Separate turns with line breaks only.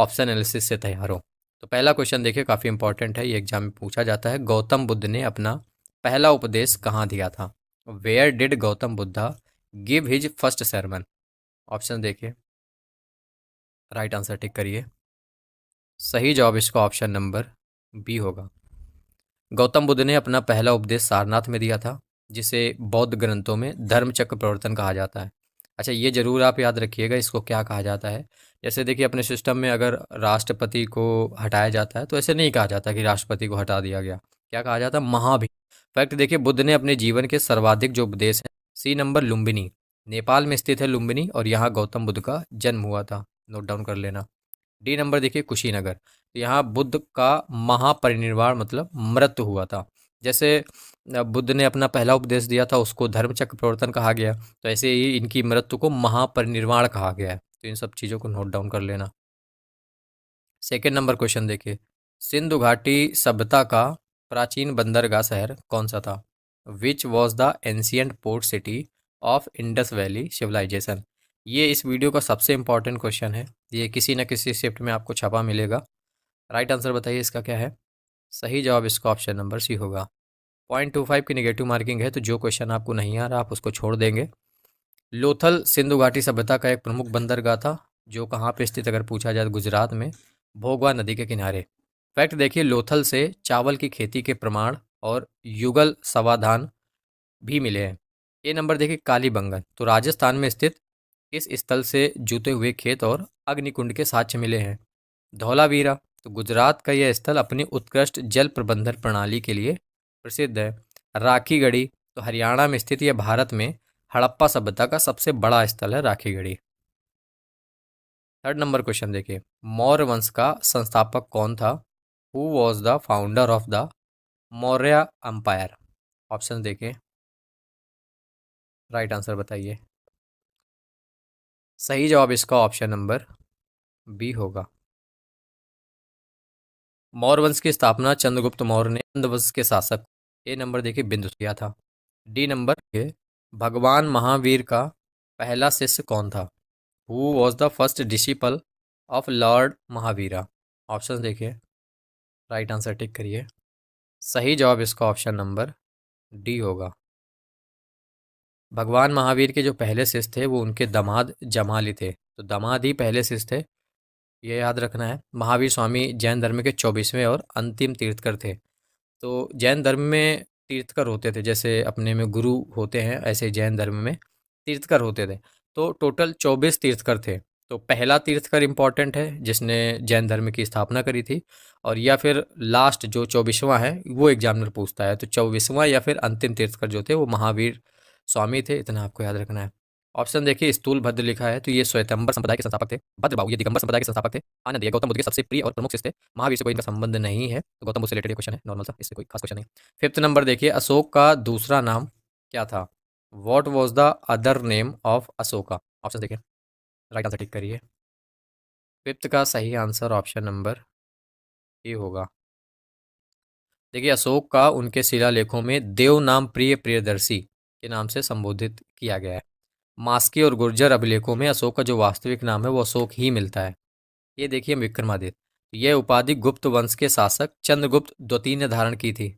Option analysis से तैयार हो। तो पहला क्वेश्चन देखिए, काफ़ी इंपॉर्टेंट है, ये एग्जाम में पूछा जाता है। गौतम बुद्ध ने अपना पहला उपदेश कहाँ दिया था? Where did Gautam Buddha give his first sermon? Option देखिए, राइट आंसर टिक करिए। सही जवाब इसका ऑप्शन नंबर बी होगा। गौतम बुद्ध ने अपना पहला उपदेश सारनाथ में दिया था, जिसे बौद्ध ग्रंथों में धर्मचक्र प्रवर्तन कहा जाता है। अच्छा, ये जरूर आप याद रखिएगा, इसको क्या कहा जाता है। जैसे देखिए, अपने सिस्टम में अगर राष्ट्रपति को हटाया जाता है तो ऐसे नहीं कहा जाता कि राष्ट्रपति को हटा दिया गया। क्या कहा जाता है? महाभिषेक। फैक्ट देखिए, बुद्ध ने अपने जीवन के सर्वाधिक जो उपदेश हैं, सी नंबर लुम्बिनी, नेपाल में स्थित है लुम्बिनी, और यहाँ गौतम बुद्ध का जन्म हुआ था। नोट डाउन कर लेना। डी नंबर देखिए, कुशीनगर, तो यहाँ बुद्ध का महापरिनिर्वाण मतलब मृत्यु हुआ था। जैसे बुद्ध ने अपना पहला उपदेश दिया था, उसको धर्मचक्र प्रवर्तन कहा गया, तो ऐसे ही इनकी मृत्यु को महापरिनिर्वाण कहा गया है। तो इन सब चीज़ों को नोट डाउन कर लेना। सेकेंड नंबर क्वेश्चन देखिए, सिंधु घाटी सभ्यता का प्राचीन बंदरगाह शहर कौन सा था? Which was the ancient port city of Indus valley civilisation? ये इस वीडियो का सबसे इंपॉर्टेंट क्वेश्चन है, ये किसी न किसी शिफ्ट में आपको छपा मिलेगा। राइट आंसर बताइए इसका क्या है? सही जवाब इसका ऑप्शन नंबर सी होगा। 0.25 की नेगेटिव मार्किंग है, तो जो क्वेश्चन आपको नहीं आ रहा आप उसको छोड़ देंगे। लोथल सिंधु घाटी सभ्यता का एक प्रमुख बंदरगाह था, जो कहाँ पे स्थित अगर पूछा जाए, गुजरात में भोगवा नदी के किनारे। फैक्ट देखिए, लोथल से चावल की खेती के प्रमाण और युगल समाधान भी मिले हैं। ये नंबर देखिए, कालीबंगन, तो राजस्थान में स्थित इस स्थल से जूते हुए खेत और अग्निकुंड के साक्ष्य मिले हैं। धौलावीरा, तो गुजरात का यह स्थल अपनी उत्कृष्ट जल प्रबंधन प्रणाली के लिए प्रसिद्ध है। राखीगढ़ी, तो हरियाणा में स्थित यह भारत में हड़प्पा सभ्यता का सबसे बड़ा स्थल है राखीगढ़ी। थर्ड नंबर क्वेश्चन देखिए, मौर्य वंश का संस्थापक कौन था? Who was the founder of the Maurya umpire? Option देखिए, राइट आंसर बताइए। सही जवाब इसका ऑप्शन नंबर बी होगा। मौर्य वंश की स्थापना चंद्रगुप्त मौर्य ने चंद वंश के शासक, ए नंबर देखिए, बिंदु किया था। डी नंबर देखिए, भगवान महावीर का पहला शिष्य कौन था? Who was the first disciple of Lord Mahavira? Option देखिए, राइट आंसर टिक करिए। सही जवाब इसका ऑप्शन नंबर डी होगा। भगवान महावीर के जो पहले शिष्य थे वो उनके दामाद जमाली थे, तो दामाद ही पहले शिष्य थे, ये याद रखना है। महावीर स्वामी जैन धर्म के 24वें और अंतिम तीर्थकर थे। तो जैन धर्म में तीर्थकर होते थे, जैसे अपने में गुरु होते हैं, ऐसे जैन धर्म में तीर्थकर होते थे। तो टोटल 24 तीर्थकर थे। तो पहला तीर्थकर इम्पॉर्टेंट है जिसने जैन धर्म की स्थापना करी थी, और या फिर लास्ट जो 24वां है वो एग्जामिनर पूछता है। तो 24वां या फिर अंतिम तीर्थकर जो थे वो महावीर स्वामी थे, इतना आपको याद रखना है। ऑप्शन देखिए, स्थूल भद्र लिखा है, तो ये श्वेतंबर संप्रदाय के संस्थापक थे। भद्रबाहु ये दिगंबर संप्रदाय के संस्थापक थे। आनंद ये गौतम बुद्ध के सबसे प्रिय और प्रमुख शिष्य थे। महावीर से कोई इनका संबंध नहीं है, तो गौतम बुद्ध से रिलेटेड क्वेश्चन है, नॉर्मल सा, इससे कोई खास क्वेश्चन नहीं। फिफ्थ नंबर देखिए, अशोक का दूसरा नाम क्या था? What was the other name of Ashoka? Option देखिए, राइट आंसर टिक करिए। फिफ्थ का सही आंसर ऑप्शन नंबर ए होगा। देखिए, अशोक का उनके शिलालेखों में देव नाम प्रिय प्रियदर्शी के नाम से संबोधित किया गया है। मास्की और गुर्जर अभिलेखों में अशोक का जो वास्तविक नाम है वो अशोक ही मिलता है। ये देखिए, विक्रमादित्य, यह उपाधि गुप्त वंश के शासक चंद्रगुप्त द्वितीय ने धारण की थी।